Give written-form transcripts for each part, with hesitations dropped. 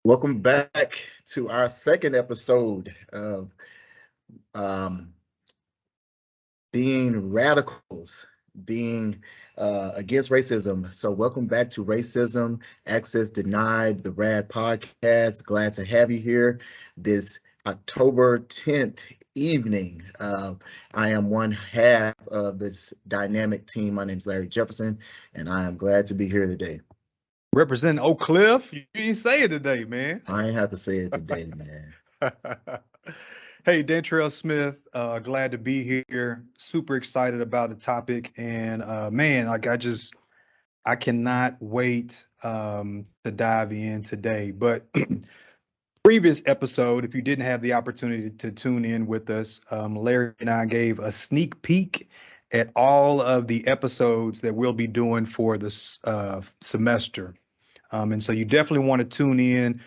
Welcome back to our second episode of um, being radicals, being against racism. So welcome back to Racism Access Denied, the RAD podcast. Glad to have you here this October 10th evening. I am one half of this dynamic team. My name is Larry Jefferson, and I am glad to be here today. Representing Oak Cliff. You didn't say it today, man. I ain't have to say it today, man. Hey, Dantrayl Smith, glad to be here. Super excited about the topic. And man, I cannot wait to dive in today. But previous episode, if you didn't have the opportunity to tune in with us, Larry and I gave a sneak peek at all of the episodes that we'll be doing for this semester. And so you definitely want to tune in.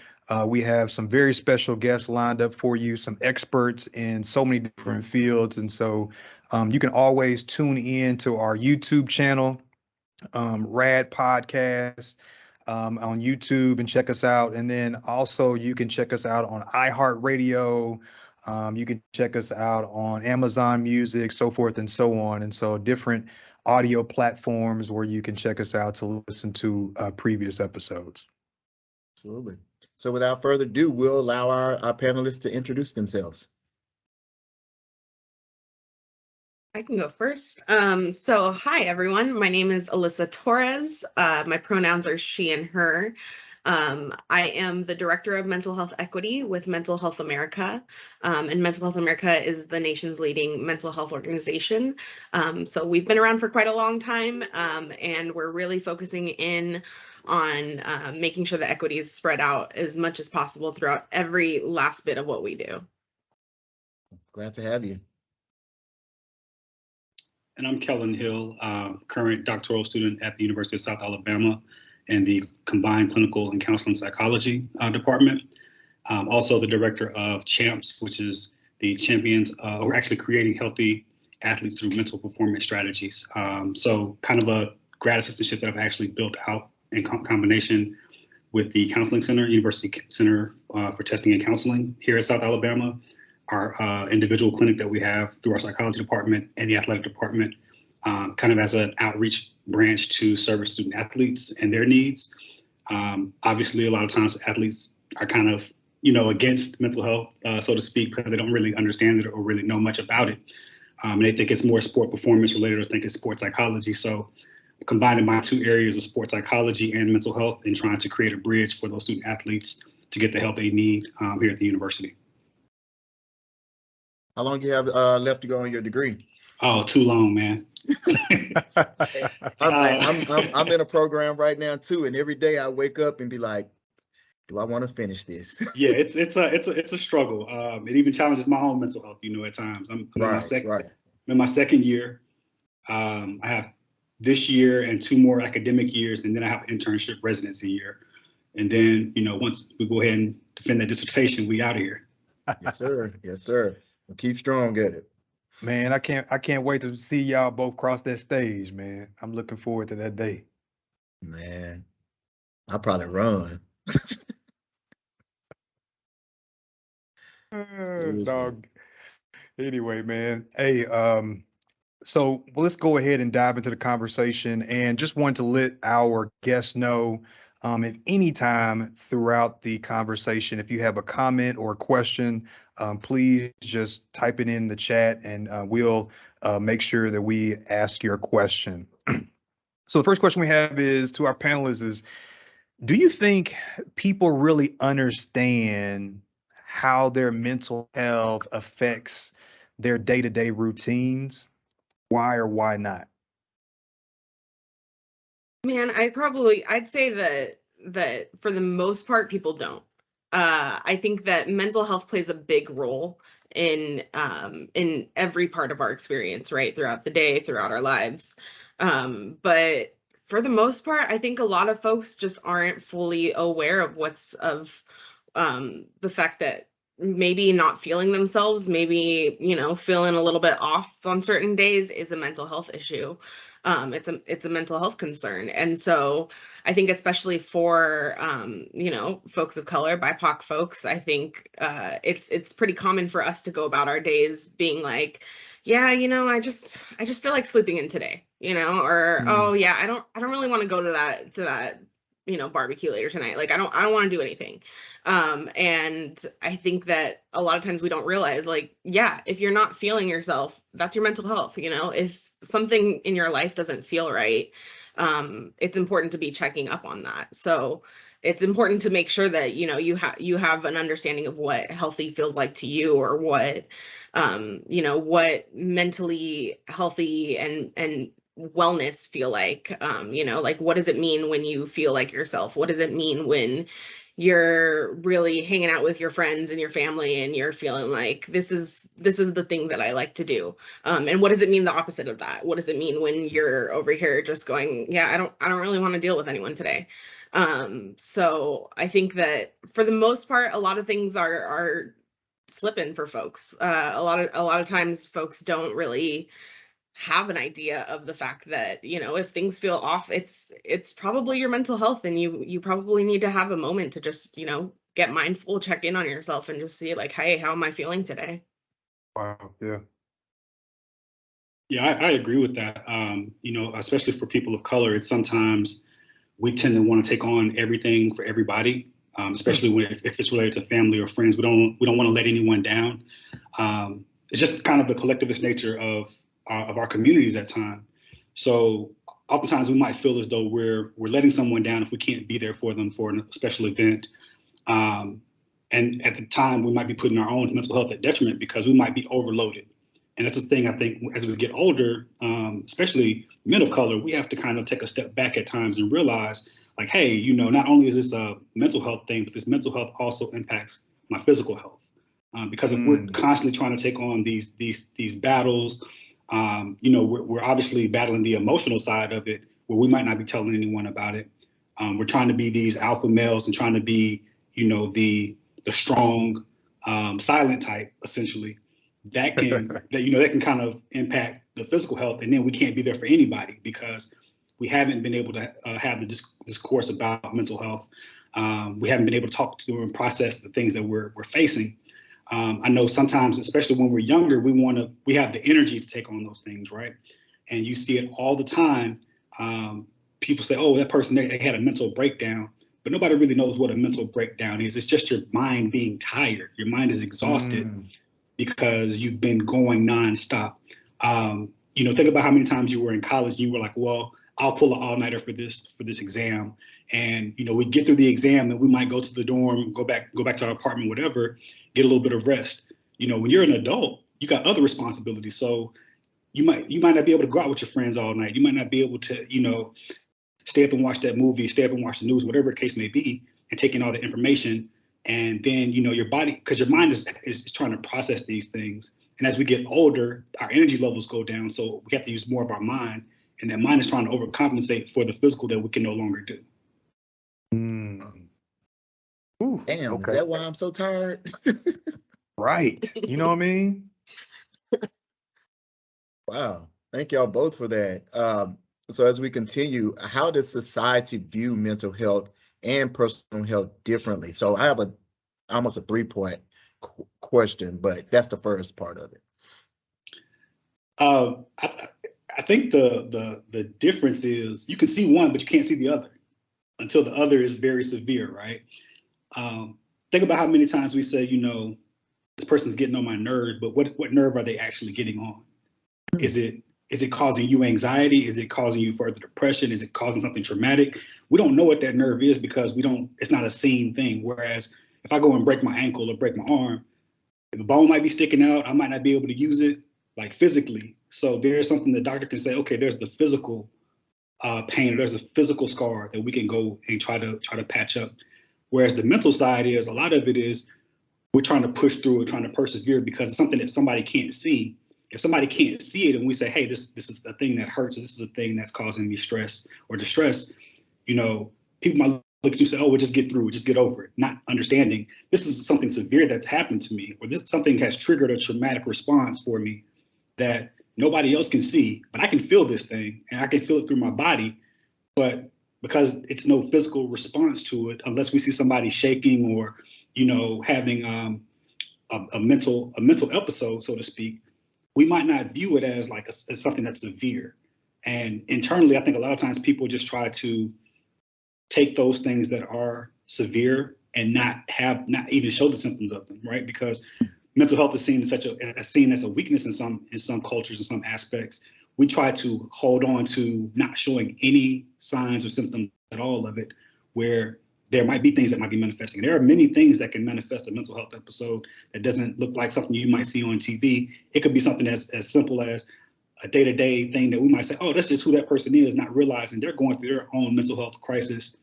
We have some very special guests lined up for you, some experts in so many different fields. And so you can always tune in to our YouTube channel, RAD Podcast, on YouTube, and check us out. And then also you can check us out on iHeartRadio. You can check us out on Amazon Music, so forth and so on. And so different audio platforms where you can check us out to listen to previous episodes. Absolutely. So without further ado, we'll allow our panelists to introduce themselves. I can go first. So hi, everyone. My name is Alyssa Torres. My pronouns are she and her. I am the Director of Mental Health Equity with Mental Health America. And Mental Health America is the nation's leading mental health organization. So we've been around for quite a long time, and we're really focusing in on making sure the equity is spread out as much as possible throughout every last bit of what we do. Glad to have you. And I'm Kellen Hill, current doctoral student at the University of South Alabama in the Combined Clinical and Counseling Psychology Department. Also the director of CHAMPS, which is the champions, or actually creating healthy athletes through mental performance strategies. So kind of a grad assistantship that I've actually built out in combination with the Counseling Center, University Center for Testing and Counseling here at South Alabama, our individual clinic that we have through our psychology department and the athletic department, kind of as an outreach branch to service student athletes and their needs. Obviously, a lot of times athletes are kind of, against mental health, so to speak, because they don't really understand it or really know much about it. And they think it's more sport performance related or think it's sports psychology. So combining my two areas of sports psychology and mental health and trying to create a bridge for those student athletes to get the help they need here at the university. How long do you have left to go on your degree? Oh, too long, man. I'm in a program right now too, and every day I wake up and be like, "Do I want to finish this?" Yeah, it's a struggle. It even challenges my own mental health. At times I'm in my second year. I have this year and 2 more academic years, and then I have an internship residency year. And then once we go ahead and defend that dissertation, we out of here. Yes, sir. Yes, sir. We'll keep strong at it. Man, I can't wait to see y'all both cross that stage, man. I'm looking forward to that day. Man, I'll probably run. Dog. Anyway, man. Hey, so let's go ahead and dive into the conversation, and just wanted to let our guests know, if any time throughout the conversation, if you have a comment or a question, please just type it in the chat, and we'll make sure that we ask your question. So the first question we have is to our panelists is, do you think people really understand how their mental health affects their day-to-day routines? Why or why not? Man, I'd say that for the most part, people don't. I think that mental health plays a big role in every part of our experience, right? Throughout the day, throughout our lives. But for the most part, I think a lot of folks just aren't fully aware of the fact that maybe not feeling themselves, maybe, feeling a little bit off on certain days is a mental health issue. It's a mental health concern. And so I think especially for, folks of color, BIPOC folks, I think it's pretty common for us to go about our days being like, yeah, I just feel like sleeping in today, or, oh yeah, I don't really want to go to that, barbecue later tonight. Like, I don't want to do anything. And I think that a lot of times we don't realize, like, yeah, if you're not feeling yourself, that's your mental health. If something in your life doesn't feel right, it's important to be checking up on that. So it's important to make sure that, you have an understanding of what healthy feels like to you, or what, what mentally healthy and wellness feel like. Like, what does it mean when you feel like yourself? What does it mean when you're really hanging out with your friends and your family and you're feeling like this is the thing that I like to do? And what does it mean the opposite of that? What does it mean when you're over here just going, yeah, I don't really want to deal with anyone today? So I think that for the most part, a lot of things are slipping for folks. A lot of times folks don't really have an idea of the fact that, if things feel off, it's probably your mental health, and you probably need to have a moment to just, get mindful, check in on yourself, and just see like, hey, how am I feeling today? Wow. Yeah. Yeah, I agree with that. Especially for people of color, it's sometimes we tend to want to take on everything for everybody, especially if it's related to family or friends. We don't want to let anyone down. It's just kind of the collectivist nature of our communities at times. So oftentimes we might feel as though we're letting someone down if we can't be there for them for a special event. And at the time, we might be putting our own mental health at detriment because we might be overloaded. And that's the thing, I think, as we get older, especially men of color, we have to kind of take a step back at times and realize, like, hey, not only is this a mental health thing, but this mental health also impacts my physical health. Because if we're constantly trying to take on these battles, we're obviously battling the emotional side of it, where we might not be telling anyone about it. We're trying to be these alpha males and trying to be, the strong, silent type, essentially. That can kind of impact the physical health, and then we can't be there for anybody because we haven't been able to have the discourse about mental health. We haven't been able to talk to and process the things that we're facing. I know sometimes, especially when we're younger, we have the energy to take on those things, right? And you see it all the time. People say, "Oh, that person they had a mental breakdown," but nobody really knows what a mental breakdown is. It's just your mind being tired. Your mind is exhausted because you've been going nonstop. Think about how many times you were in college and you were like, well, I'll pull an all-nighter for this exam. And, we get through the exam and we might go to the dorm, go back to our apartment, whatever, get a little bit of rest. When you're an adult, you got other responsibilities. So you might not be able to go out with your friends all night. You might not be able to, stay up and watch that movie, stay up and watch the news, whatever the case may be, and take in all the information. And then, your body, because your mind is trying to process these things. And as we get older, our energy levels go down. So we have to use more of our mind. And that mind is trying to overcompensate for the physical that we can no longer do. Ooh, Damn, okay. Is that why I'm so tired? Right. You know what I mean? Wow. Thank y'all both for that. So as we continue, how does society view mental health and personal health differently? So I have almost a 3-point question, but that's the first part of it. I think the difference is you can see one, but you can't see the other until the other is very severe, right? Think about how many times we say, this person's getting on my nerves, but what nerve are they actually getting on? Is it causing you anxiety? Is it causing you further depression? Is it causing something traumatic? We don't know what that nerve is because it's not a seen thing. Whereas if I go and break my ankle or break my arm, the bone might be sticking out. I might not be able to use it like physically. So there's something the doctor can say, okay, there's the physical pain, there's a physical scar that we can go and try to patch up. Whereas the mental side is a lot of it is we're trying to push through it, trying to persevere because it's something that somebody can't see. If somebody can't see it and we say, hey, this is a thing that hurts, or this is a thing that's causing me stress or distress, people might look at you and say, oh, we'll just get through it, just get over it, not understanding this is something severe that's happened to me, or this something has triggered a traumatic response for me that nobody else can see, but I can feel this thing and I can feel it through my body. But because it's no physical response to it, unless we see somebody shaking or, having a mental episode, so to speak, we might not view it as like as something that's severe. And internally, I think a lot of times people just try to take those things that are severe and not even show the symptoms of them, right? Because mental health is seen as a weakness in some cultures, in some aspects. We try to hold on to not showing any signs or symptoms at all of it, where there might be things that might be manifesting. There are many things that can manifest a mental health episode that doesn't look like something you might see on TV. It could be something as simple as a day-to-day thing that we might say, oh, that's just who that person is, not realizing they're going through their own mental health crisis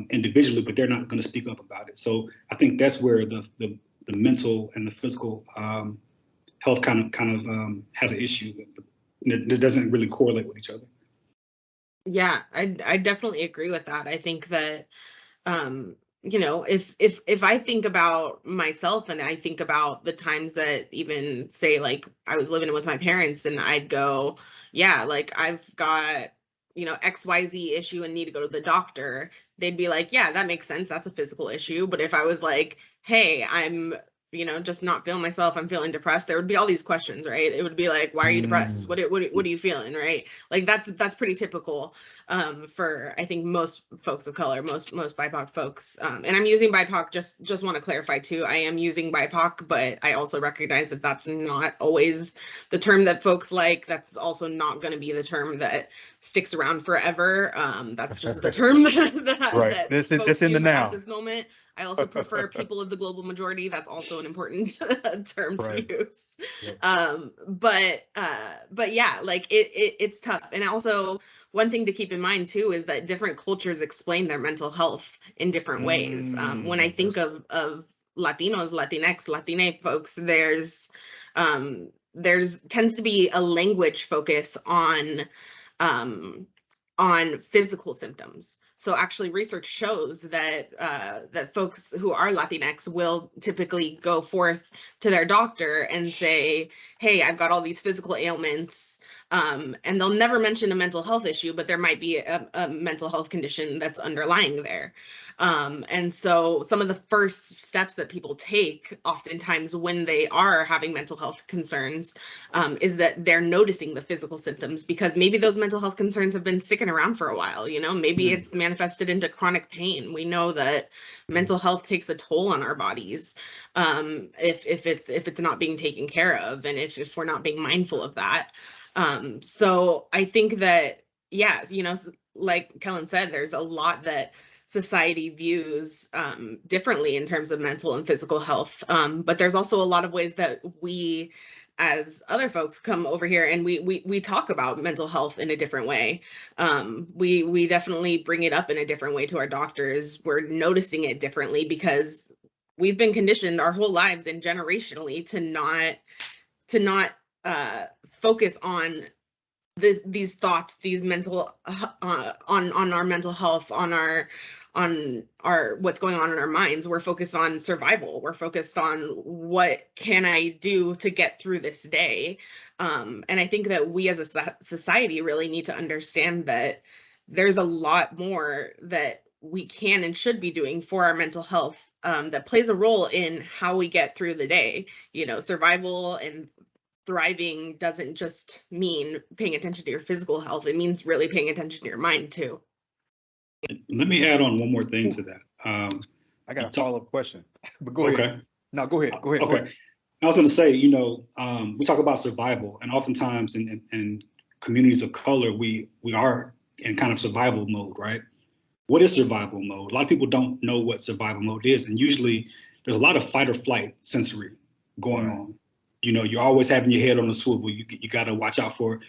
individually, but they're not going to speak up about it. So I think that's where the mental and the physical health kind of has an issue. It doesn't really correlate with each other. Yeah, I definitely agree with that. I think that if I think about myself and I think about the times that even say like I was living with my parents and I'd go, yeah, like I've got, XYZ issue and need to go to the doctor, they'd be like, yeah, that makes sense. That's a physical issue. But if I was like, hey, I'm just not feeling myself, I'm feeling depressed, there would be all these questions, right? It would be like, why are you depressed? What are you feeling, right? Like that's pretty typical for I think most folks of color, most BIPOC folks. And I'm using BIPOC, just want to clarify too, I am using BIPOC, but I also recognize that that's not always the term that folks like. That's also not going to be the term that sticks around forever. That's just the term that That's in the now at this moment. I also prefer people of the global majority. That's also an important term to use. Yep. But yeah, like it's tough. And also one thing to keep in mind too is that different cultures explain their mental health in different ways. When I think of Latinos, Latinx, Latine folks, there's tends to be a language focus on physical symptoms. So actually research shows that that folks who are Latinx will typically go forth to their doctor and say, hey, I've got all these physical ailments. And they'll never mention a mental health issue, but there might be a mental health condition that's underlying there. And so some of the first steps that people take oftentimes when they are having mental health concerns is that they're noticing the physical symptoms, because maybe those mental health concerns have been sticking around for a while. Maybe it's manifested into chronic pain. We know that mental health takes a toll on our bodies if it's not being taken care of, and if we're not being mindful of that. So I think that, yeah, like Kellen said, there's a lot that society views differently in terms of mental and physical health. But there's also a lot of ways that we, as other folks, come over here and we talk about mental health in a different way. We definitely bring it up in a different way to our doctors. We're noticing it differently because we've been conditioned our whole lives and generationally to not focus on these thoughts, these mental on our mental health, on our what's going on in our minds. We're focused on survival. We're focused on what can I do to get through this day. And I think that we as a society really need to understand that there's a lot more that we can and should be doing for our mental health that plays a role in how we get through the day. Survival and thriving doesn't just mean paying attention to your physical health. It means really paying attention to your mind too. Let me add on one more thing to that. I got a follow-up question, but go ahead. Okay. No, go ahead. Okay. Go ahead. I was going to say, we talk about survival, and oftentimes in communities of color, we are in kind of survival mode, right? What is survival mode? A lot of people don't know what survival mode is, and usually there's a lot of fight or flight sensory going on. You're always having your head on a swivel. You got to watch out for,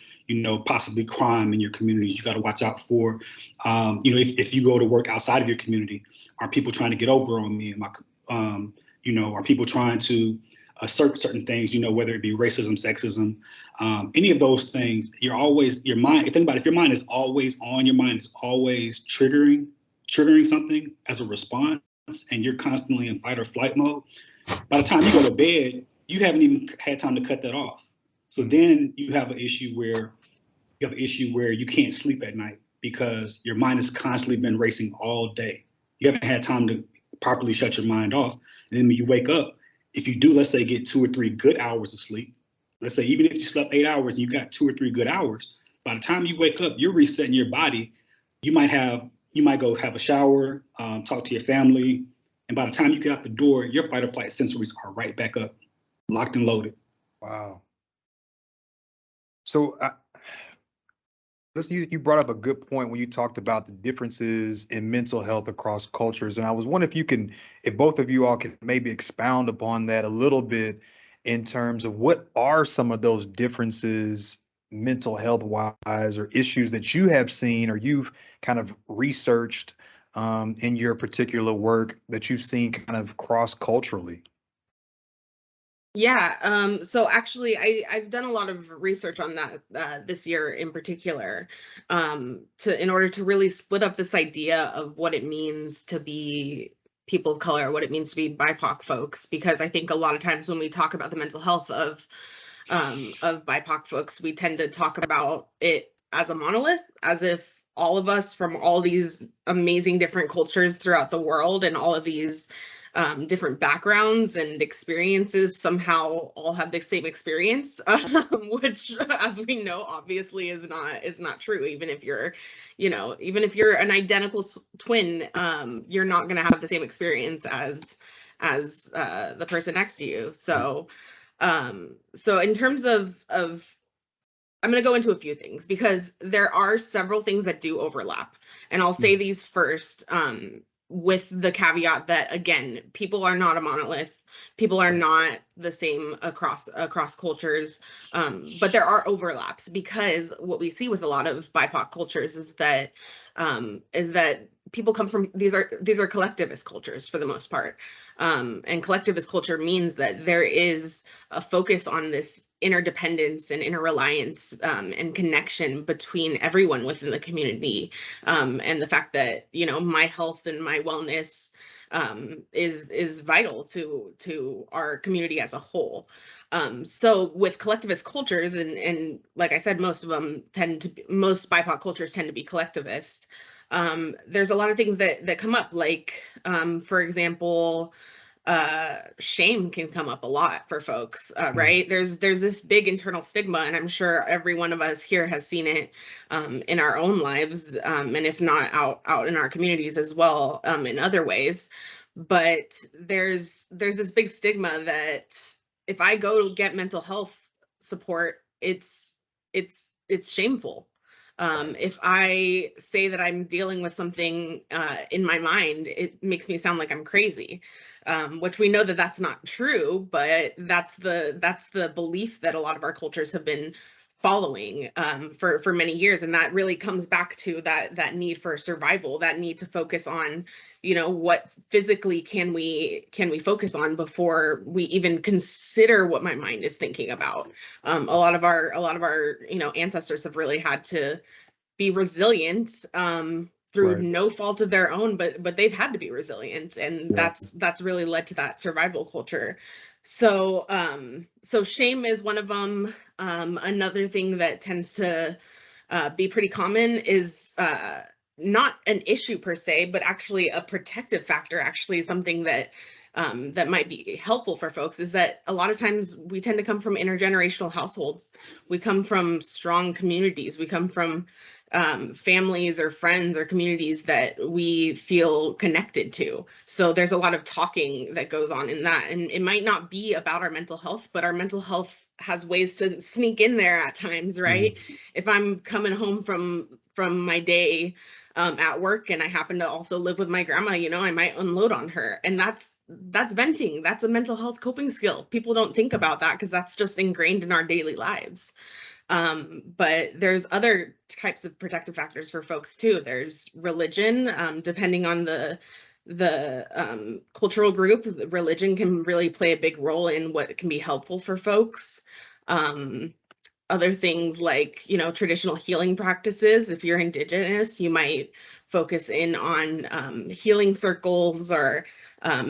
possibly crime in your communities. You got to watch out for, if you go to work outside of your community, are people trying to get over on me? Are people trying to assert certain things, whether it be racism, sexism, any of those things, your mind, think about it, if your mind is always on, your mind is always triggering triggering something as a response and you're constantly in fight or flight mode, by the time you go to bed, you haven't even had time to cut that off. So then you have an issue where you can't sleep at night because your mind has constantly been racing all day. You haven't had time to properly shut your mind off. And then when you wake up, if you do, let's say, get 2 or 3 good hours of sleep, let's say even if you slept 8 hours and you got 2 or 3 good hours, by the time you wake up, you're resetting your body. You might go have a shower, talk to your family, and by the time you get out the door, your fight or flight sensories are right back up, locked and loaded. Wow. So you brought up a good point when you talked about the differences in mental health across cultures. And I was wondering if both of you all can maybe expound upon that a little bit in terms of what are some of those differences mental health wise or issues that you have seen or you've kind of researched in your particular work that you've seen kind of cross culturally. Yeah, so actually I've done a lot of research on that this year in particular, in order to really split up this idea of what it means to be people of color, what it means to be BIPOC folks, because I think a lot of times when we talk about the mental health of BIPOC folks, we tend to talk about it as a monolith, as if all of us from all these amazing different cultures throughout the world and all of these different backgrounds and experiences somehow all have the same experience, which, as we know, obviously is not true. Even if you're an identical twin, you're not going to have the same experience as the person next to you. So in terms of I'm going to go into a few things because there are several things that do overlap, and I'll say these first, with the caveat that, again, people are not a monolith. People are not the same across cultures, but there are overlaps, because what we see with a lot of BIPOC cultures is that people come from these are collectivist cultures for the most part, and collectivist culture means that there is a focus on this interdependence and interreliance, and connection between everyone within the community, and the fact that my health and my wellness is vital to our community as a whole. So with collectivist cultures, and like I said, most BIPOC cultures tend to be collectivist. There's a lot of things that come up, like, for example, shame can come up a lot for folks, right? There's this big internal stigma, and I'm sure every one of us here has seen it in our own lives, and if not out in our communities as well, in other ways. But there's this big stigma that if I go get mental health support, it's shameful. If I say that I'm dealing with something in my mind, it makes me sound like I'm crazy, which we know that that's not true, but that's the belief that a lot of our cultures have been following for many years. And that really comes back to that need for survival, that need to focus on, what physically can we focus on before we even consider what my mind is thinking about. A lot of our ancestors have really had to be resilient through Right. no fault of their own, but they've had to be resilient, and Yeah. that's really led to that survival culture. So shame is one of them. Another thing that tends to be pretty common is not an issue per se, but actually a protective factor, actually something that might be helpful for folks, is that a lot of times we tend to come from intergenerational households. We come from strong communities. We come from families or friends or communities that we feel connected to. So there's a lot of talking that goes on in that. And it might not be about our mental health, but our mental health has ways to sneak in there at times, right? If I'm coming home from my day at work and I happen to also live with my grandma, I might unload on her. And that's venting. That's a mental health coping skill. People don't think about that because that's just ingrained in our daily lives. But there's other types of protective factors for folks too. There's religion, depending on the cultural group. Religion can really play a big role in what can be helpful for folks. other things like, you know, traditional healing practices. If you're Indigenous, you might focus in on healing circles, or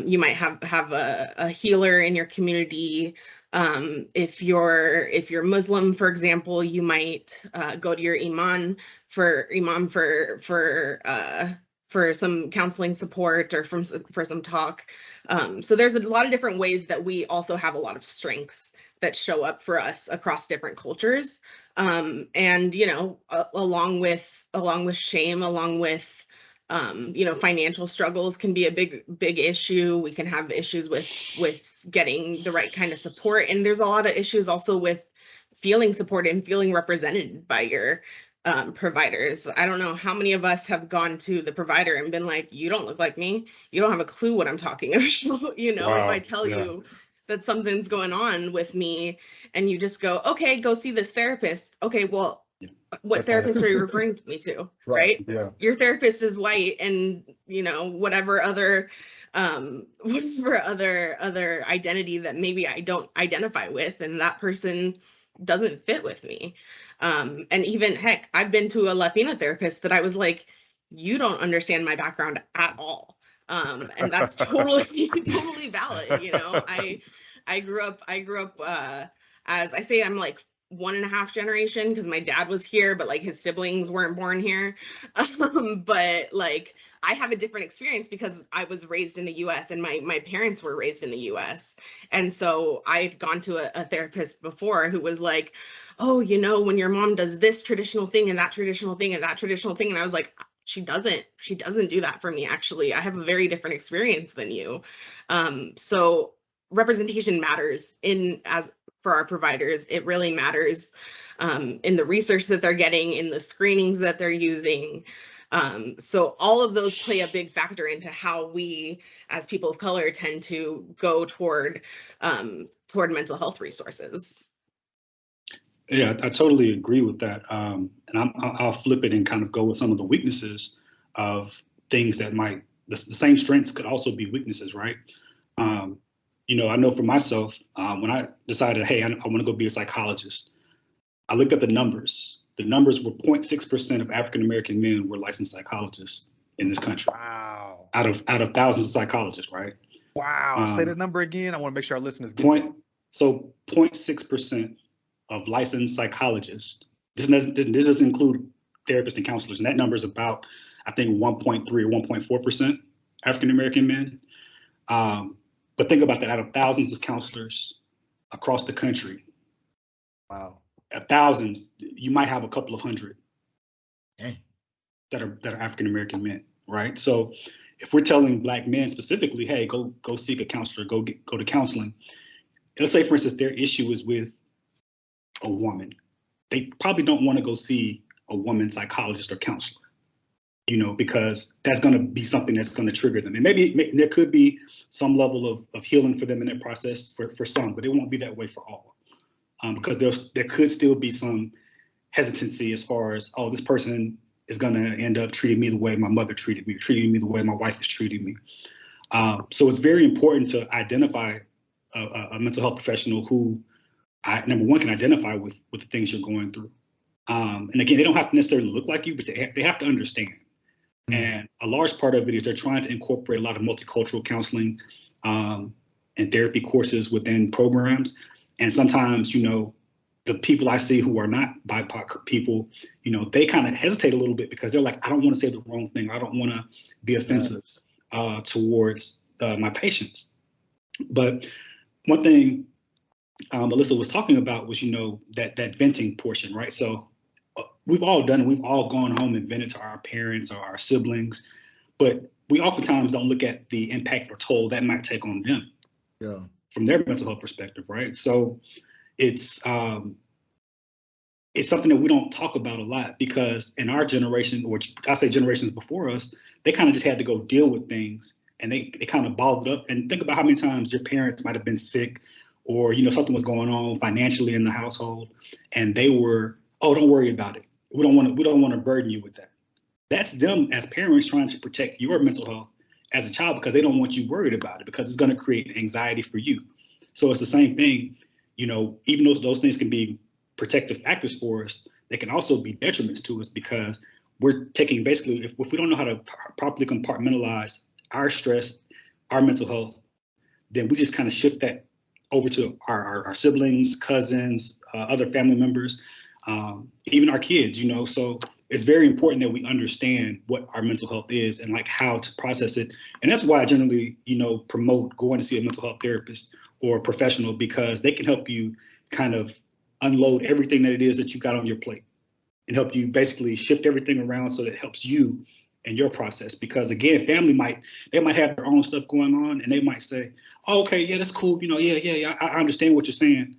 you might have a healer in your community. If you're Muslim, for example, you might go to your imam for some counseling support, or for some talk. So there's a lot of different ways that we also have a lot of strengths that show up for us across different cultures. And, you know, along with shame, along with, you know, financial struggles can be a big issue. We can have issues with getting the right kind of support. And there's a lot of issues also with feeling supported and feeling represented by your providers. I don't know how many of us have gone to the provider and been like, you don't look like me. You don't have a clue what I'm talking about. You know, if I tell you that something's going on with me and you just go, okay, go see this therapist. Okay, well, what therapist are you referring to me to? Right? Yeah. Your therapist is white, and, you know, whatever other identity that maybe I don't identify with, and that person doesn't fit with me. And even, heck, I've been to a Latina therapist that I was like, you don't understand my background at all. And that's totally valid. You know, I grew up as I say, I'm like 1.5 generation, because my dad was here, but like his siblings weren't born here. But like, I have a different experience because I was raised in the US, and my parents were raised in the US. And so I'd gone to a therapist before who was like, oh, you know, when your mom does this traditional thing and that traditional thing and that traditional thing. And I was like, she doesn't do that for me. Actually, I have a very different experience than you. So representation matters for our providers. It really matters in the research that they're getting, in the screenings that they're using. So all of those play a big factor into how we, as people of color, tend to go toward mental health resources. Yeah, I totally agree with that. And I'll flip it and kind of go with some of the weaknesses of things that the same strengths could also be weaknesses, right? You know, I know for myself, when I decided, hey, I want to go be a psychologist, I looked at the numbers. The numbers were 0.6% of African-American men were licensed psychologists in this country. Wow. Out of thousands of psychologists, right? Wow. Say the number again. I want to make sure our listeners get it. So 0.6% of licensed psychologists. This doesn't include therapists and counselors. And that number is about, I think, 1.3 or 1.4% African-American men. But think about that, out of thousands of counselors across the country. Wow. Thousands, you might have a couple of hundred Dang. that are African-American men, right? So if we're telling Black men specifically, hey, go seek a counselor, go to counseling. Let's say, for instance, their issue is with a woman. They probably don't want to go see a woman psychologist or counselor, you know, because that's going to be something that's going to trigger them. And maybe there could be some level of healing for them in that process for some, but it won't be that way for all. Because there could still be some hesitancy as far as, oh, this person is going to end up treating me the way my mother treated me, treating me the way my wife is treating me. So it's very important to identify a mental health professional who, number one, can identify with the things you're going through. And again, they don't have to necessarily look like you, but they have to understand. Mm-hmm. And a large part of it is they're trying to incorporate a lot of multicultural counseling and therapy courses within programs. And sometimes, you know, the people I see who are not BIPOC people, you know, they kind of hesitate a little bit because they're like, I don't want to say the wrong thing. I don't want to be offensive towards my patients. But one thing Alyssa was talking about was, you know, that venting portion, right? So we've all done it. We've all gone home and vented to our parents or our siblings, but we oftentimes don't look at the impact or toll that might take on them. Yeah. From their mental health perspective, right? So it's something that we don't talk about a lot because in our generation, or I say generations before us, they kind of just had to go deal with things and they kind of balled it up. And think about how many times your parents might have been sick or, you know, something was going on financially in the household and they were, oh, don't worry about it. We don't want to burden you with that. That's them as parents trying to protect your mental health as a child because they don't want you worried about it because it's going to create anxiety for you. So it's the same thing, you know, even though those things can be protective factors for us, they can also be detriments to us, because we're taking basically, if we don't know how to properly compartmentalize our stress, our mental health, then we just kind of shift that over to our siblings, cousins, other family members, even our kids, you know. So it's very important that we understand what our mental health is and like how to process it. And that's why I generally, you know, promote going to see a mental health therapist or a professional, because they can help you kind of unload everything that it is that you got on your plate and help you basically shift everything around so that it helps you in your process. Because again, family might have their own stuff going on, and they might say, oh, okay, yeah, that's cool. You know, yeah, I understand what you're saying,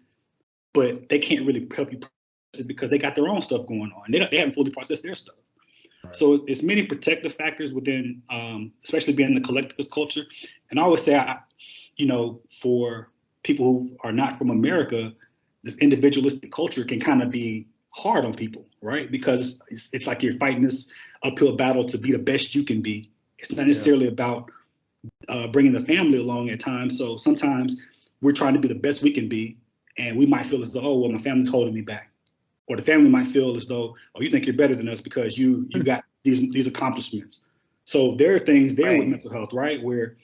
but they can't really help you process it because they got their own stuff going on. They haven't fully processed their stuff. Right. So it's many protective factors within, especially being in the collectivist culture. And I always say, you know, for people who are not from America, this individualistic culture can kind of be hard on people, right? Because it's like you're fighting this uphill battle to be the best you can be. It's not necessarily about bringing the family along at times. So sometimes we're trying to be the best we can be, and we might feel as though, oh, well, my family's holding me back. Or the family might feel as though, oh, you think you're better than us because you got these accomplishments. So there are things there with mental health, right, where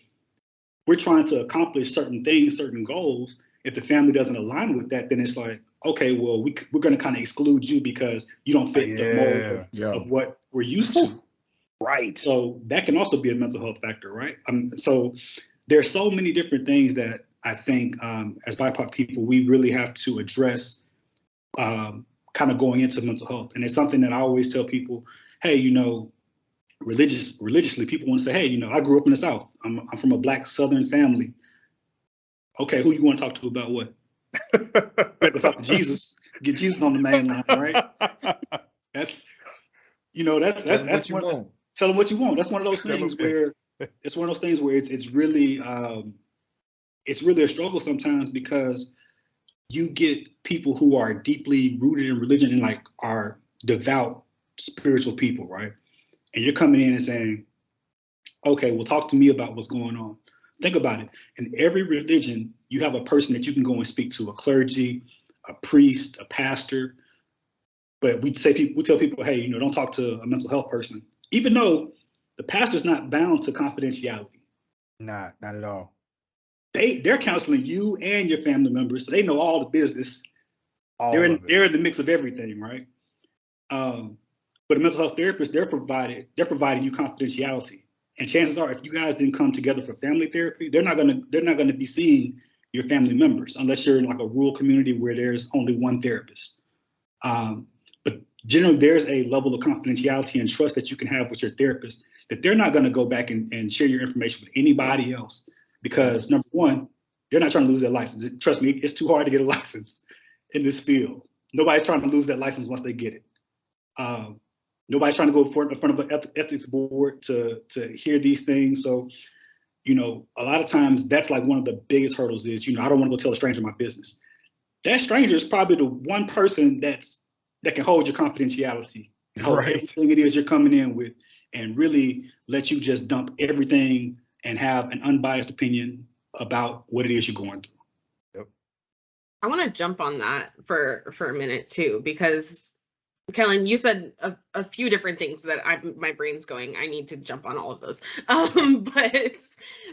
we're trying to accomplish certain things, certain goals. If the family doesn't align with that, then it's like, okay, well, we're going to kind of exclude you because you don't fit the mold of what we're used to. Right. So that can also be a mental health factor, right? So there's so many different things that I think as BIPOC people, we really have to address kind of going into mental health. And it's something that I always tell people, hey, you know, religiously, people want to say, hey, you know, I grew up in the South. I'm from a Black Southern family. Okay, who you want to talk to about what? You have to talk to Jesus. Get Jesus on the main line, right? That's, you know, that's what you want. Tell them what you want. That's one of those things where it's one of those things where it's really a struggle sometimes, because you get people who are deeply rooted in religion and like are devout spiritual people, right? And you're coming in and saying, okay, well, talk to me about what's going on. Think about it. In every religion, you have a person that you can go and speak to, a clergy, a priest, a pastor. But we tell people, hey, you know, don't talk to a mental health person, even though the pastor's not bound to confidentiality. Not at all. They're counseling you and your family members, so they know all the business. They're in the mix of everything, right? But a mental health therapist, they're providing you confidentiality. And chances are, if you guys didn't come together for family therapy, they're not gonna be seeing your family members unless you're in like a rural community where there's only one therapist. But generally, there's a level of confidentiality and trust that you can have with your therapist that they're not gonna go back and share your information with anybody else, because number one, they're not trying to lose their license. Trust me, it's too hard to get a license in this field. Nobody's trying to lose that license once they get it. Nobody's trying to go in front of an ethics board to hear these things. So, you know, a lot of times that's like one of the biggest hurdles is, you know, I don't want to go tell a stranger my business. That stranger is probably the one person that can hold your confidentiality, and hold everything it is you're coming in with, and really let you just dump everything and have an unbiased opinion about what it is you're going through. Yep. I want to jump on that for a minute too, because Kellen, you said a few different things that my brain's going, I need to jump on all of those.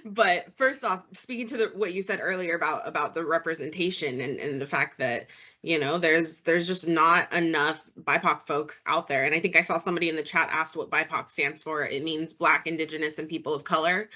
But first off, speaking to what you said earlier about the representation and the fact that, you know, there's just not enough BIPOC folks out there. And I think I saw somebody in the chat asked what BIPOC stands for. It means Black, Indigenous, and People of Color.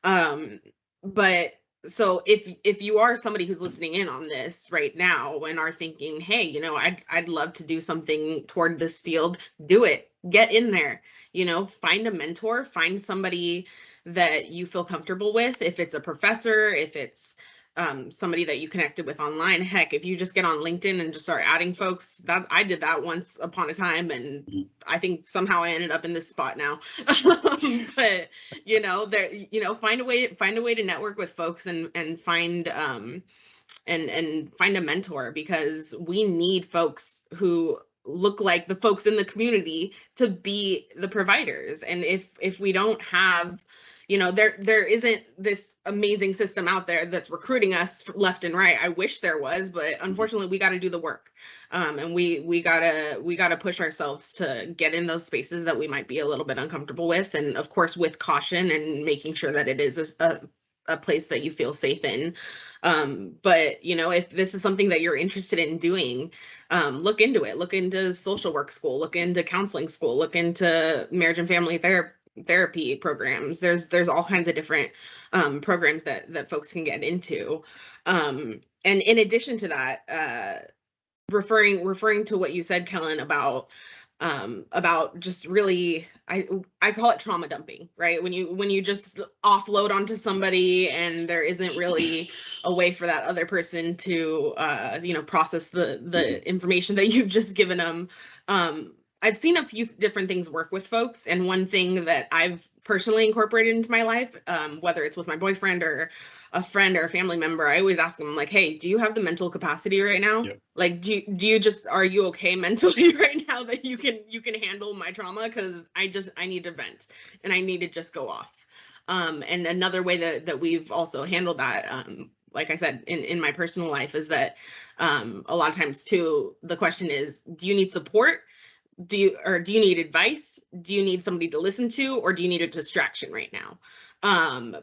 But so if you are somebody who's listening in on this right now and are thinking, hey, you know, I'd love to do something toward this field, do it. Get in there, you know, find a mentor, find somebody that you feel comfortable with. If it's a professor, if it's somebody that you connected with online, heck, if you just get on LinkedIn and just start adding folks, that I did that once upon a time, and I think somehow I ended up in this spot now. But you know, there, you know, find a way to network with folks and find and find a mentor, because we need folks who look like the folks in the community to be the providers. And if we don't have, you know, there isn't this amazing system out there that's recruiting us left and right. I wish there was, but unfortunately we got to do the work. And we gotta push ourselves to get in those spaces that we might be a little bit uncomfortable with, and of course with caution and making sure that it is a place that you feel safe in. But you know, if this is something that you're interested in doing, look into it. Look into social work school, look into counseling school, look into marriage and family therapy programs. There's all kinds of different programs that folks can get into. And in addition to that, referring to what you said, Kellen, about just really, I call it trauma dumping, right? When you just offload onto somebody and there isn't really a way for that other person to you know, process the information that you've just given them. I've seen a few different things work with folks, and one thing that I've personally incorporated into my life, whether it's with my boyfriend or a friend or a family member, I always ask them, like, hey, do you have the mental capacity right now? Yep. Like, do you just, are you okay mentally right now that you can handle my trauma? Because I need to vent and I need to just go off. And another way that we've also handled that, like I said, in my personal life, is that a lot of times too, the question is, do you need support? Do you need advice? Do you need somebody to listen to, or do you need a distraction right now?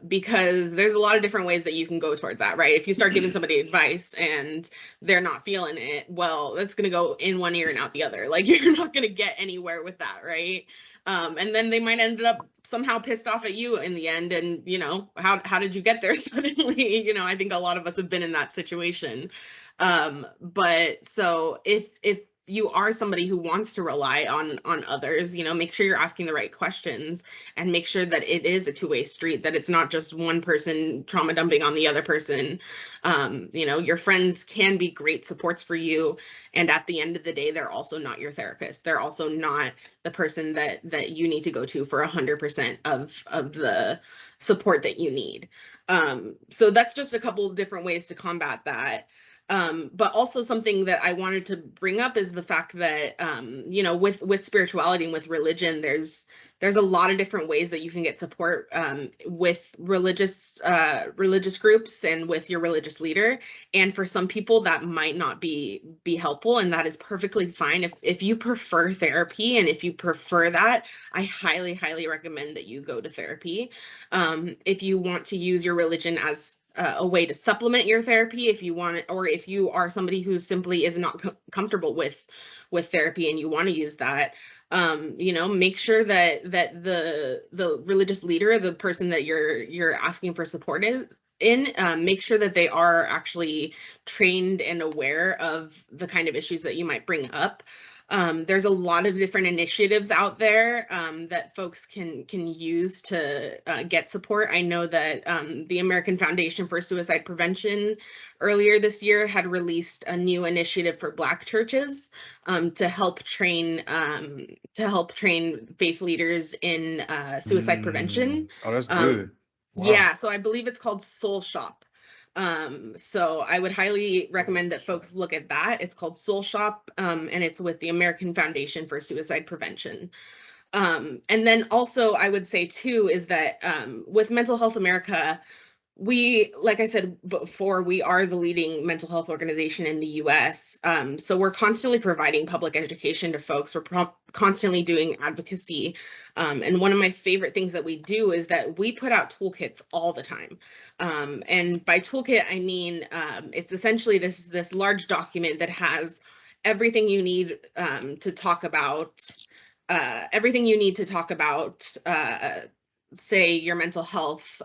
Because there's a lot of different ways that you can go towards that, right? If you start giving somebody advice and they're not feeling it, well, that's going to go in one ear and out the other. Like, you're not going to get anywhere with that, right? And then they might end up somehow pissed off at you in the end. And, you know, how did you get there suddenly? You know, I think a lot of us have been in that situation. But so if you are somebody who wants to rely on others, you know, make sure you're asking the right questions, and make sure that it is a two-way street, that it's not just one person trauma dumping on the other person. You know, your friends can be great supports for you, and at the end of the day, they're also not your therapist. They're also not the person that you need to go to for 100% of the support that you need. So that's just a couple of different ways to combat that. But also something that I wanted to bring up is the fact that, you know, with spirituality and with religion, there's a lot of different ways that you can get support with religious groups and with your religious leader. And for some people that might not be helpful, and that is perfectly fine. If you prefer therapy, and if you prefer that, I highly recommend that you go to therapy. If you want to use your religion as a way to supplement your therapy, if you want it, or if you are somebody who simply is not comfortable with therapy and you want to use that, you know, make sure that the religious leader, the person that you're asking for support make sure that they are actually trained and aware of the kind of issues that you might bring up. There's a lot of different initiatives out there that folks can use to get support. I know that the American Foundation for Suicide Prevention earlier this year had released a new initiative for Black churches to help train faith leaders in suicide prevention. Oh, that's good. Wow. Yeah, so I believe it's called Soul Shop. So I would highly recommend that folks look at that. It's called Soul Shop, and it's with the American Foundation for Suicide Prevention. And then also I would say too, is that with Mental Health America, we, like I said before, we are the leading mental health organization in the US. So we're constantly providing public education to folks. We're constantly doing advocacy. And one of my favorite things that we do is that we put out toolkits all the time. And by toolkit, I mean, it's essentially this large document that has everything you need to talk about, say, your mental health.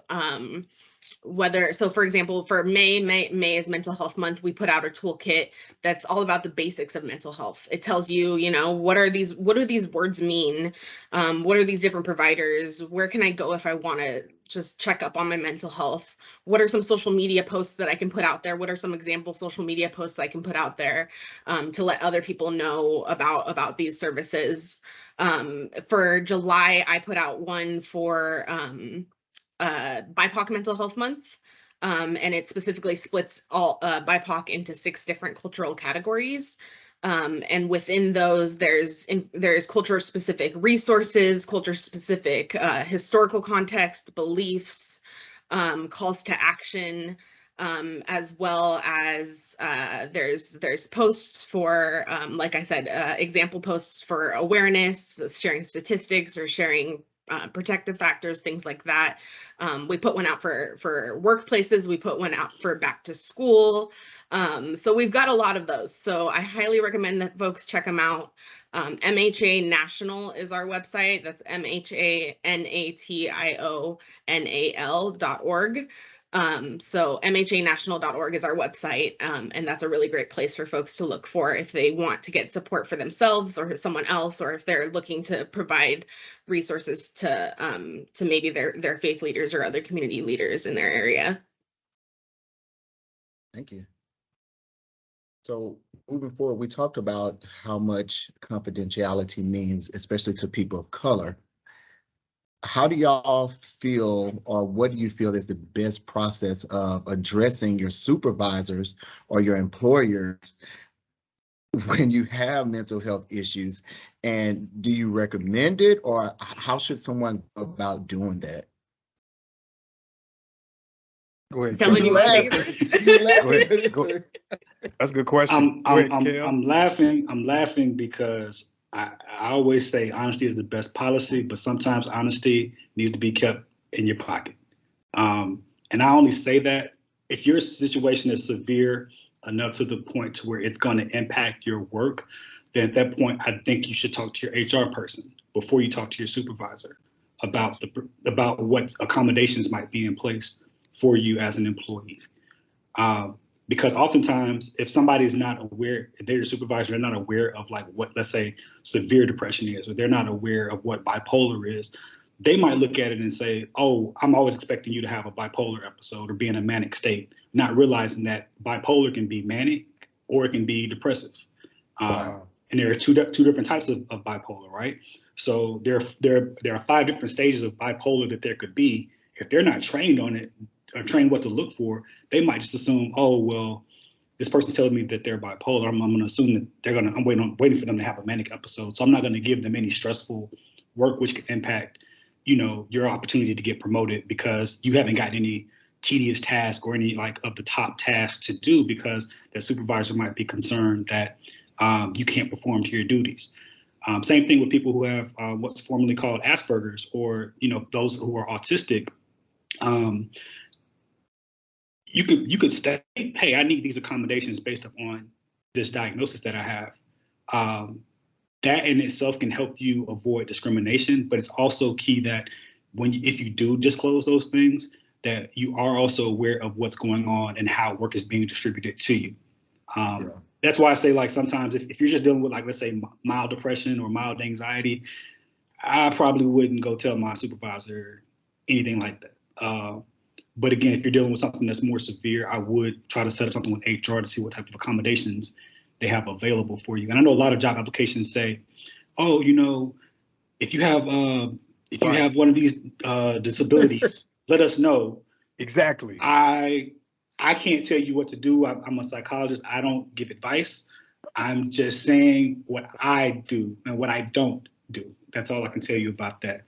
So for example, for May is Mental Health Month, we put out a toolkit that's all about the basics of mental health. It tells you, you know, what do these words mean? What are these different providers? Where can I go if I want to just check up on my mental health? What are some social media posts that I can put out there? What are some example social media posts I can put out there to let other people know about these services? For July, I put out one for BIPOC Mental Health Month, and it specifically splits all BIPOC into 6 different cultural categories. And within those, there's culture-specific resources, culture-specific historical context, beliefs, calls to action, as well as there's posts for, like I said, example posts for awareness, sharing statistics or sharing protective factors, things like that. We put one out for workplaces. We put one out for back to school. So we've got a lot of those. So I highly recommend that folks check them out. MHA National is our website. That's MHANATIONAL.org. So mhanational.org is our website, and that's a really great place for folks to look for if they want to get support for themselves or someone else, or if they're looking to provide resources to maybe their faith leaders or other community leaders in their area. Thank you. So moving forward, we talked about how much confidentiality means, especially to people of color. How do y'all feel, or what do you feel is the best process of addressing your supervisors or your employers when you have mental health issues? And do you recommend it, or how should someone go about doing that? Go ahead. Kellen, you want to take it first? Go ahead. That's a good question. I'm laughing because I always say honesty is the best policy, but sometimes honesty needs to be kept in your pocket. And I only say that if your situation is severe enough to the point to where it's going to impact your work, then at that point, I think you should talk to your HR person before you talk to your supervisor about what accommodations might be in place for you as an employee. Because oftentimes, if somebody is not aware, if they're your supervisor, they're not aware of like what, let's say, severe depression is, or they're not aware of what bipolar is, they might look at it and say, oh, I'm always expecting you to have a bipolar episode or be in a manic state, not realizing that bipolar can be manic or it can be depressive. Wow. And there are two different types of bipolar, right? So there are 5 different stages of bipolar that there could be. If they're not trained on it, or trained what to look for, they might just assume, oh, well, this person's telling me that they're bipolar. I'm going to assume that I'm waiting for them to have a manic episode. So I'm not going to give them any stressful work, which could impact, your opportunity to get promoted because you haven't got any tedious task or any like of the top tasks to do because the supervisor might be concerned that you can't perform to your duties. Same thing with people who have what's formerly called Asperger's or, those who are autistic. You could state, hey, I need these accommodations based upon this diagnosis that I have. That in itself can help you avoid discrimination, but it's also key that if you do disclose those things, that you are also aware of what's going on and how work is being distributed to you. That's why I say, like, sometimes if you're just dealing with, like, let's say mild depression or mild anxiety, I probably wouldn't go tell my supervisor anything like that. But again, if you're dealing with something that's more severe, I would try to set up something with HR to see what type of accommodations they have available for you. And I know a lot of job applications say, oh, if you have one of these disabilities, let us know. Exactly. I can't tell you what to do. I'm a psychologist. I don't give advice. I'm just saying what I do and what I don't do. That's all I can tell you about that.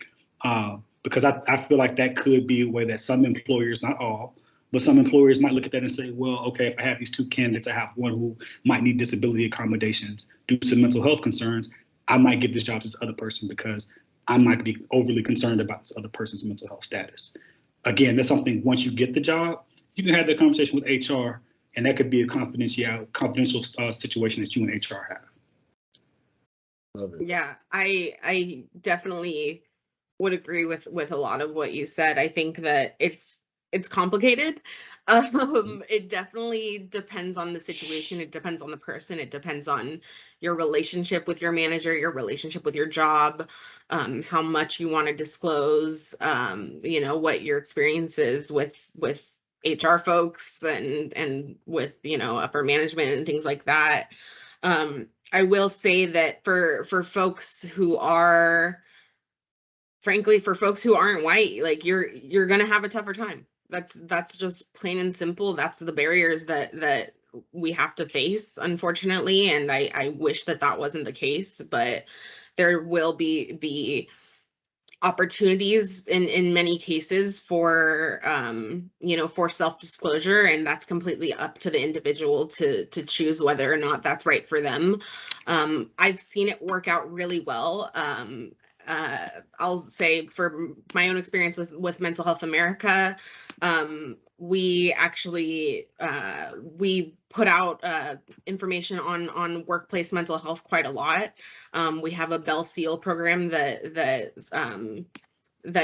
Because I feel like that could be a way that some employers, not all, but some employers might look at that and say, well, okay, if I have these 2 candidates, I have one who might need disability accommodations due to mental health concerns, I might give this job to this other person because I might be overly concerned about this other person's mental health status. Again, that's something, once you get the job, you can have that conversation with HR, and that could be a confidential situation that you and HR have. Love it. Yeah, I definitely would agree with a lot of what you said. I think that it's complicated. It definitely depends on the situation. It depends on the person. It depends on your relationship with your manager, your relationship with your job, how much you want to disclose, what your experience is with HR folks and with, upper management and things like that. I will say that for folks who are, frankly, for folks who aren't white, like you're gonna have a tougher time. That's just plain and simple. That's the barriers that we have to face, unfortunately. And I wish that that wasn't the case, but there will be opportunities in many cases for for self-disclosure, and that's completely up to the individual to choose whether or not that's right for them. I've seen it work out really well. I'll say for my own experience with Mental Health America, we actually we put out information on workplace mental health quite a lot. We have a Bell Seal program that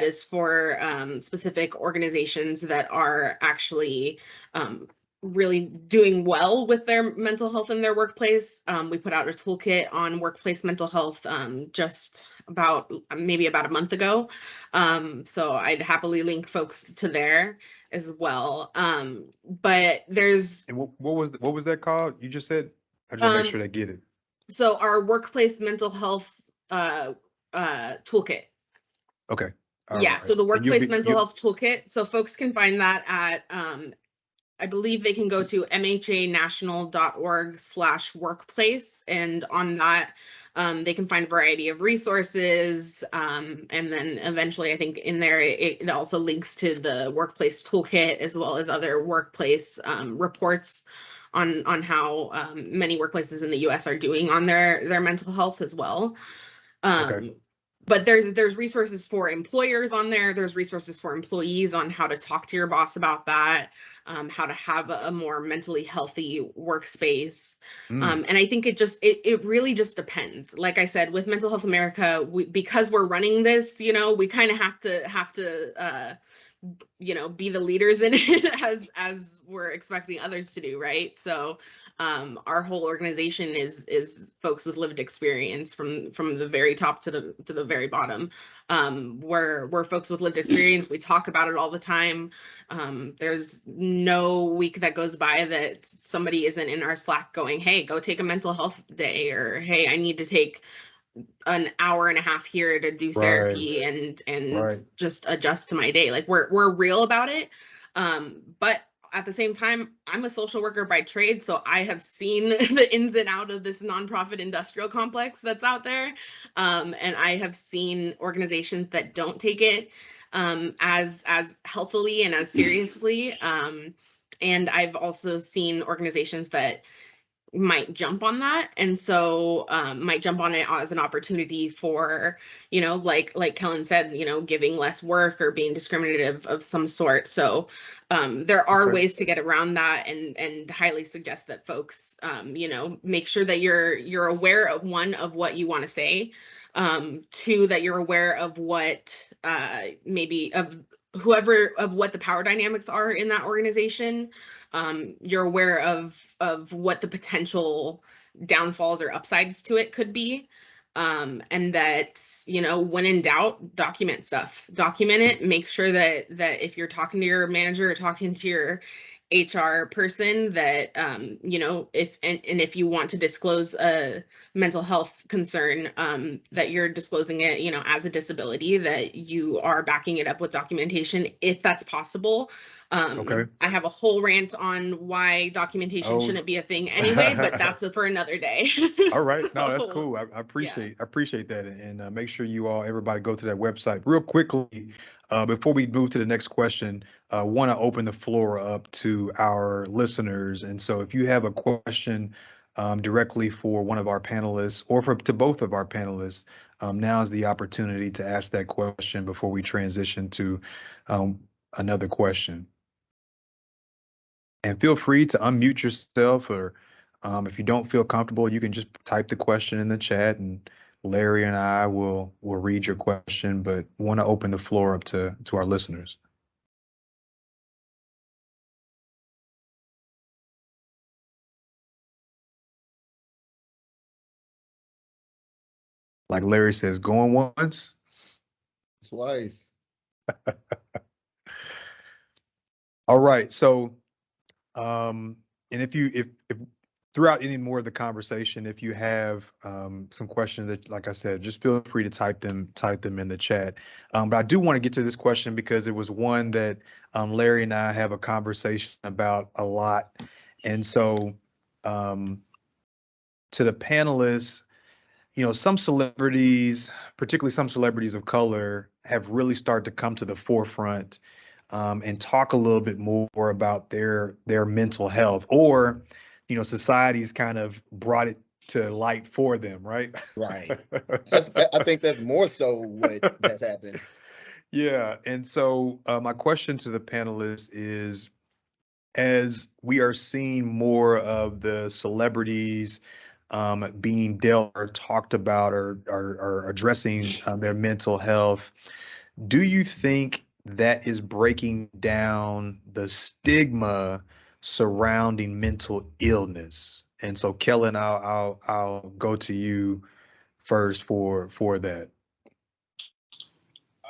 is for specific organizations that are actually really doing well with their mental health in their workplace. We put out a toolkit on workplace mental health just maybe about a month ago. So I'd happily link folks to there as well. But there's And what was that called? You just said. I just want to make sure they get it. so our workplace mental health toolkit. Okay. All Yeah, right. so the And you'll Workplace be Mental Health Toolkit. So folks can find that at, I believe they can go to mhanational.org/workplace. And on that, they can find a variety of resources. And then eventually, I think in there, it also links to the Workplace Toolkit as well as other workplace reports on how many workplaces in the US are doing on their mental health as well. Okay. But there's resources for employers on there. There's resources for employees on how to talk to your boss about that, how to have a more mentally healthy workspace. And I think it really just depends. Like I said, with Mental Health America, because we're running this, we kind of have to be the leaders in it as we're expecting others to do, right? So our whole organization is folks with lived experience from the very top to the very bottom. We're folks with lived experience. We talk about it all the time. There's no week that goes by that somebody isn't in our Slack going, hey, go take a mental health day, or hey, I need to take an hour and a half here to do therapy and just adjust to my day. Like we're real about it. But at the same time, I'm a social worker by trade, so I have seen the ins and out of this nonprofit industrial complex that's out there. And I have seen organizations that don't take it as healthily and as seriously. And I've also seen organizations that might jump on that, and so might jump on it as an opportunity for like Kellen said, giving less work or being discriminative of some sort. So there are ways to get around that, and highly suggest that folks make sure that you're aware of what you want to say, two, that you're aware of what maybe of what the power dynamics are in that organization. You're aware of what the potential downfalls or upsides to it could be. And that, when in doubt, document stuff. Document it. Make sure that if you're talking to your manager or talking to your HR person, that if you want to disclose a mental health concern, that you're disclosing it, as a disability, that you are backing it up with documentation if that's possible. I have a whole rant on why documentation shouldn't be a thing anyway, but that's for another day. All right. No, that's So, cool. I appreciate that. And make sure everybody go to that website real quickly. Before we move to the next question, want to open the floor up to our listeners. And so if you have a question directly for one of our panelists or to both of our panelists, now is the opportunity to ask that question before we transition to another question. And feel free to unmute yourself, or if you don't feel comfortable, you can just type the question in the chat, and Larry and I will read your question, but want to open the floor up to our listeners. Like Larry says, going once. Twice. All right. So, and if throughout any more of the conversation, if you have some questions that, like I said, just feel free to type them in the chat. But I do want to get to this question because it was one that Larry and I have a conversation about a lot. And so to the panelists, some celebrities, particularly some celebrities of color, have really started to come to the forefront and talk a little bit more about their mental health, or society's kind of brought it to light for them, right? Right. I think that's more so what has happened. Yeah. And so my question to the panelists is, as we are seeing more of the celebrities being dealt or talked about or addressing their mental health, do you think that is breaking down the stigma surrounding mental illness? And so, Kellen, I'll go to you first for that.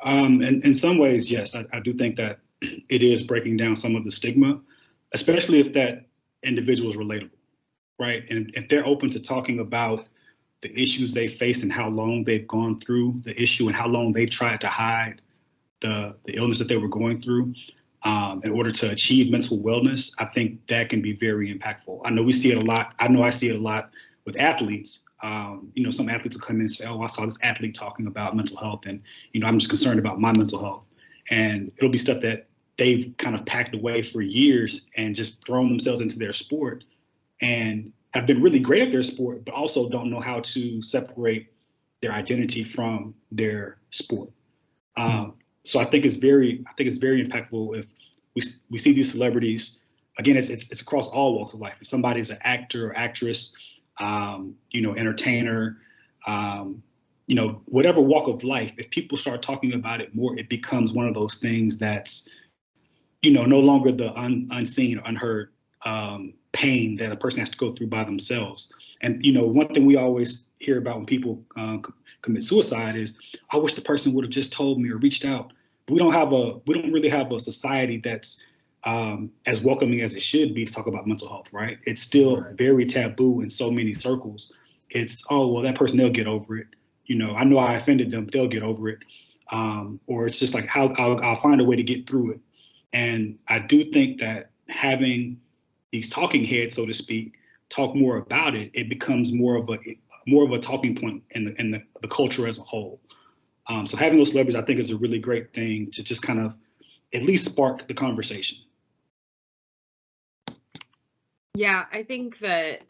In some ways, yes, I do think that it is breaking down some of the stigma, especially if that individual is relatable, right? And if they're open to talking about the issues they faced and how long they've gone through the issue and how long they've tried to hide the illness that they were going through in order to achieve mental wellness, I think that can be very impactful. I know we see it a lot. I know I see it a lot with athletes. Some athletes will come in and say, oh, I saw this athlete talking about mental health, and, I'm just concerned about my mental health. And it'll be stuff that they've kind of packed away for years and just thrown themselves into their sport and have been really great at their sport, but also don't know how to separate their identity from their sport. So I think it's very impactful if we see these celebrities. Again, it's across all walks of life. If somebody's an actor or actress, entertainer, whatever walk of life, if people start talking about it more, it becomes one of those things that's, no longer the unseen or unheard pain that a person has to go through by themselves. And, one thing we always hear about when people commit suicide is, I wish the person would have just told me or reached out. But we don't really have a society that's as welcoming as it should be to talk about mental health, right? It's still very taboo in so many circles. It's, oh, well, that person, they'll get over it. I know I offended them, but they'll get over it. Or it's just like, I'll find a way to get through it. And I do think that having these talking heads, so to speak, talk more about it, it becomes more of a talking point in the culture as a whole. So having those celebrities, I think, is a really great thing to just kind of at least spark the conversation. Yeah, I think that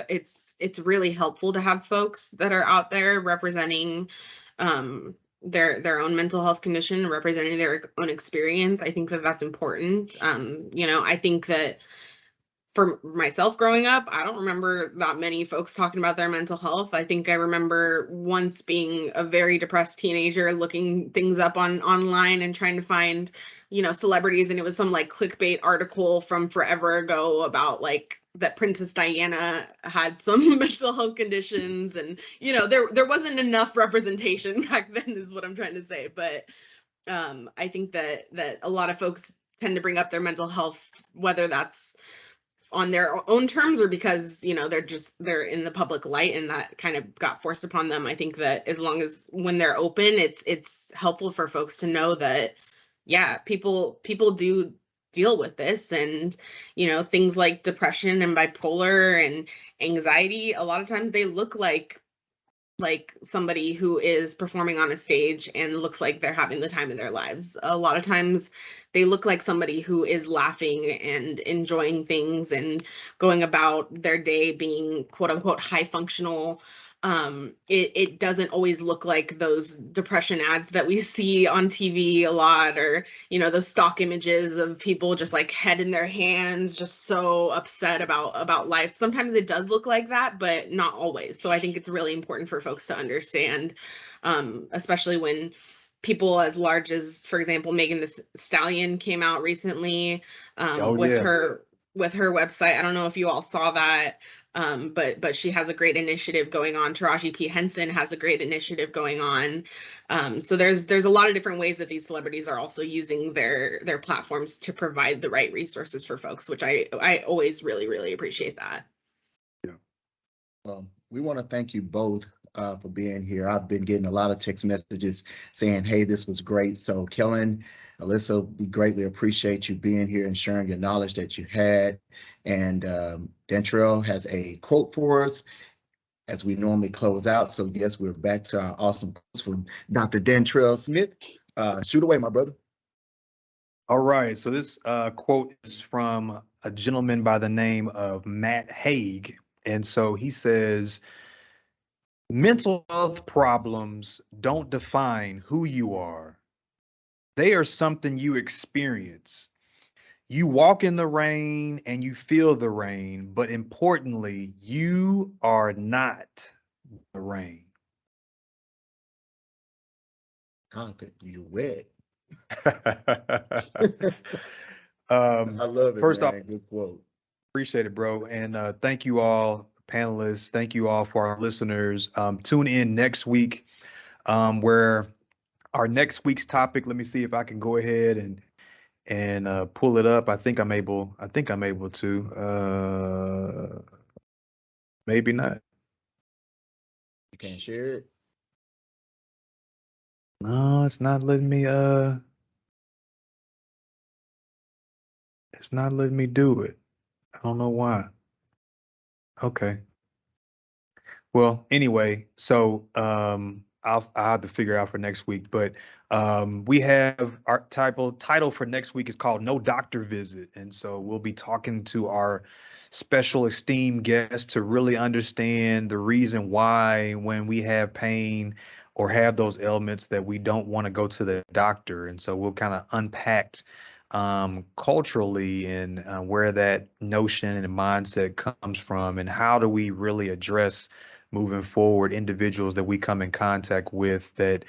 it's really helpful to have folks that are out there representing their own mental health condition, representing their own experience. I think that that's important. I think that for myself growing up, I don't remember that many folks talking about their mental health. I think I remember once being a very depressed teenager, looking things up online and trying to find, celebrities, and it was some like clickbait article from forever ago about like that Princess Diana had some mental health conditions, and there wasn't enough representation back then, is what I'm trying to say. But I think that a lot of folks tend to bring up their mental health, whether that's on their own terms or because they're in the public light and that kind of got forced upon them. I think that as long as when they're open, it's helpful for folks to know that people do deal with this, and things like depression and bipolar and anxiety, a lot of times they look like somebody who is performing on a stage and looks like they're having the time of their lives. A lot of times they look like somebody who is laughing and enjoying things and going about their day being quote unquote high functional. It doesn't always look like those depression ads that we see on TV a lot, or those stock images of people just like head in their hands, just so upset about life. Sometimes it does look like that, but not always. So I think it's really important for folks to understand, especially when people as large as, for example, Megan Thee Stallion came out recently with her website. I don't know if you all saw that. But she has a great initiative going on. Taraji P. Henson has a great initiative going on. So there's a lot of different ways that these celebrities are also using their platforms to provide the right resources for folks, which I always really, really appreciate that. We want to thank you both for being here. I've been getting a lot of text messages saying, hey, this was great. So Kellen, Alyssa, we greatly appreciate you being here and sharing your knowledge that you had. And Dantrayl has a quote for us as we normally close out. So yes, we're back to our awesome quotes from Dr. Dantrayl Smith. Shoot away, my brother. All right. So this quote is from a gentleman by the name of Matt Haig. And so he says, mental health problems don't define who you are. They are something you experience. You walk in the rain and you feel the rain, but importantly, you are not the rain. God, you wet. I I love it, first man. off, Good quote. appreciate it, bro. And thank you all, panelists. Thank you all for our listeners. Tune in next week, where our next week's topic. Let me see if I can go ahead and pull it up. I think I'm able. I think I'm able to. Maybe not. You can't share it. No, it's not letting me. It's not letting me do it. I don't know why. Okay. Well, anyway, so I'll have to figure it out for next week. But we have our title for next week is called No Doctor Visit. And so we'll be talking to our special esteemed guest to really understand the reason why when we have pain or have those ailments that we don't want to go to the doctor. And so we'll kind of unpack culturally and where that notion and mindset comes from and how do we really address moving forward individuals that we come in contact with that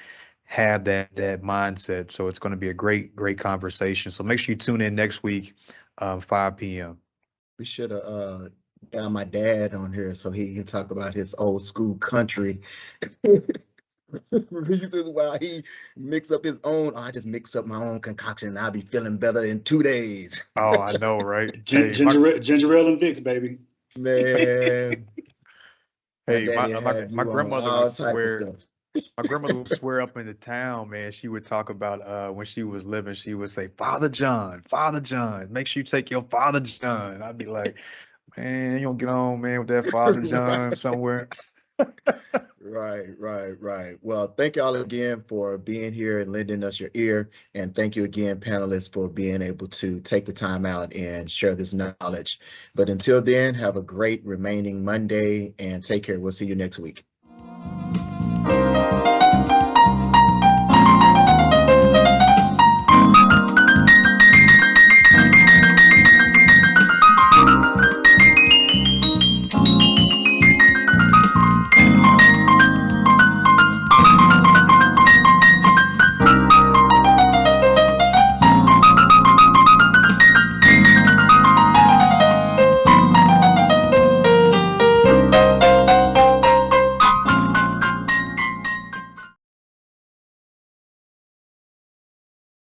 have that mindset. So it's going to be a great conversation. So make sure you tune in next week, 5 p.m. We should have got my dad on here so he can talk about his old school country. Reasons why he mix up his own. Oh, I just mix up my own concoction and I'll be feeling better in 2 days. Oh, I know, right? Ginger ale and Vicks, baby. Man, my Hey, daddy my had you on grandmother all would type of swear. stuff. My grandmother would swear up in the town, man. She would talk about when she was living, she would say, Father John, make sure you take your Father John. I'd be like, man, you don't get on, man, with that Father John somewhere. Right. Well, thank y'all again for being here and lending us your ear. And thank you again, panelists, for being able to take the time out and share this knowledge. But until then, have a great remaining Monday and take care. We'll see you next week.